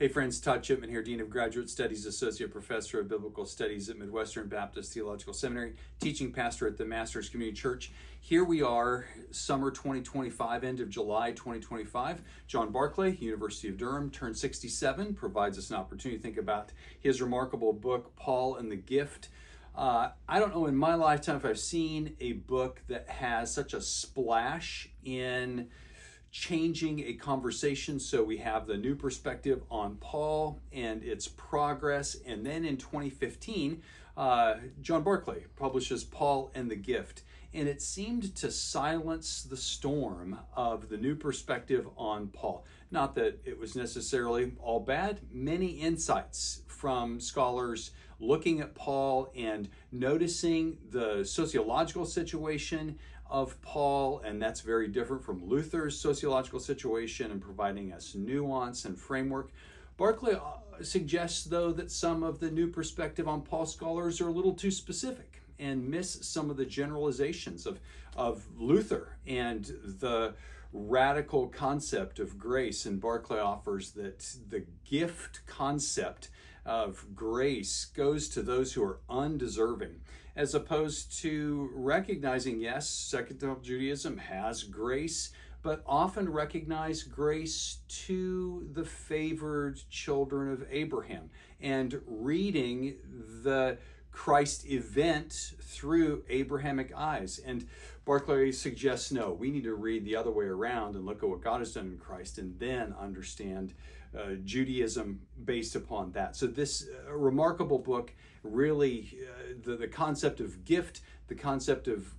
Hey friends, Todd Chipman here, Dean of Graduate Studies, Associate Professor of Biblical Studies at Midwestern Baptist Theological Seminary, teaching pastor at the Masters Community Church. Here we are, summer 2025, end of July 2025. John Barclay, University of Durham, turned 67, provides us an opportunity to think about his remarkable book, Paul and the Gift. I don't know in my lifetime if I've seen a book that has such a splash in changing a conversation. So we have the new perspective on Paul and its progress. And then in 2015, John Barclay publishes Paul and the Gift. And it seemed to silence the storm of the new perspective on Paul. Not that it was necessarily all bad. Many insights from scholars looking at Paul and noticing the sociological situation of Paul, and that's very different from Luther's sociological situation and providing us nuance and framework. Barclay suggests, though, that some of the new perspective on Paul scholars are a little too specific and miss some of the generalizations of Luther and the radical concept of grace. And Barclay offers that the gift concept of grace goes to those who are undeserving, as opposed to recognizing, yes, Second Temple Judaism has grace, but often recognize grace to the favored children of Abraham, and reading the Christ event through Abrahamic eyes. And Barclay suggests, no, we need to read the other way around and look at what God has done in Christ and then understand Judaism based upon that. So this remarkable book, really the concept of gift, the concept of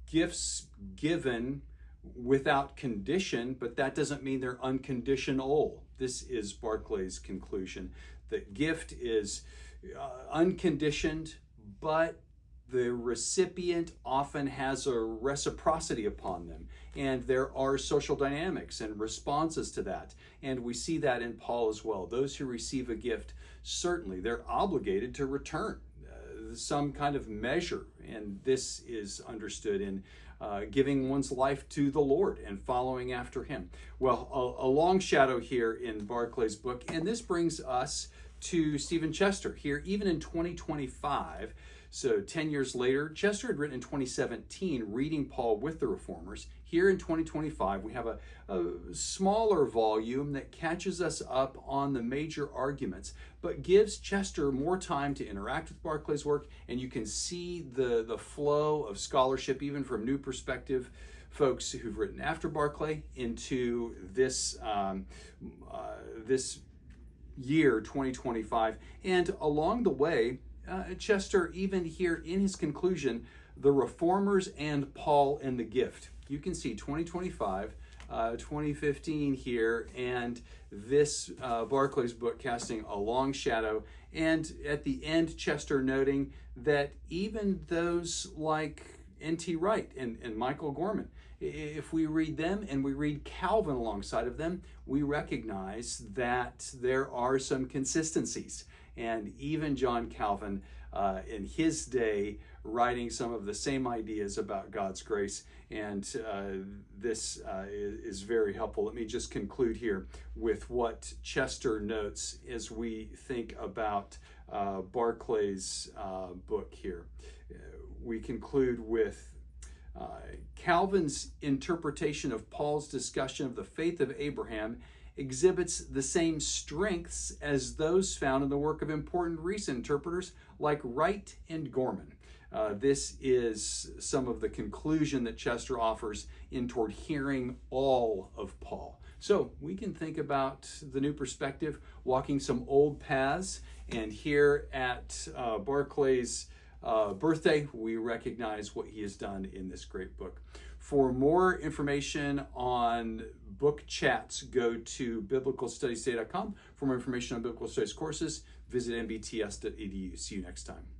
gifts given without condition, but that doesn't mean they're unconditional. This is Barclay's conclusion, that gift is unconditioned, but the recipient often has a reciprocity upon them, and there are social dynamics and responses to that, and we see that in Paul as well. Those who receive a gift, certainly they're obligated to return some kind of measure, and this is understood in giving one's life to the Lord and following after him. Well, a long shadow here in Barclay's book, and this brings us to Stephen Chester here, even in 2025. So 10 years later, Chester had written in 2017, Reading Paul with the Reformers. Here in 2025, we have a smaller volume that catches us up on the major arguments, but gives Chester more time to interact with Barclay's work, and you can see the flow of scholarship, even from new perspective folks who've written after Barclay into this year, 2025. And along the way, Chester, even here in his conclusion, the Reformers and Paul and the Gift. You can see 2025, 2015 here, and this Barclay's book casting a long shadow. And at the end, Chester noting that even those like N.T. Wright and Michael Gorman, if we read them and we read Calvin alongside of them, we recognize that there are some consistencies. And even John Calvin, in his day, writing some of the same ideas about God's grace. And this is very helpful. Let me just conclude here with what Chester notes as we think about Barclay's book here. We conclude with Calvin's interpretation of Paul's discussion of the faith of Abraham exhibits the same strengths as those found in the work of important recent interpreters like Wright and Gorman. This is some of the conclusion that Chester offers in toward hearing all of Paul. So we can think about the new perspective, walking some old paths, and here at Barclay's birthday, we recognize what he has done in this great book. For more information on book chats, go to biblicalstudiestoday.com. For more information on biblical studies courses, visit mbts.edu. See you next time.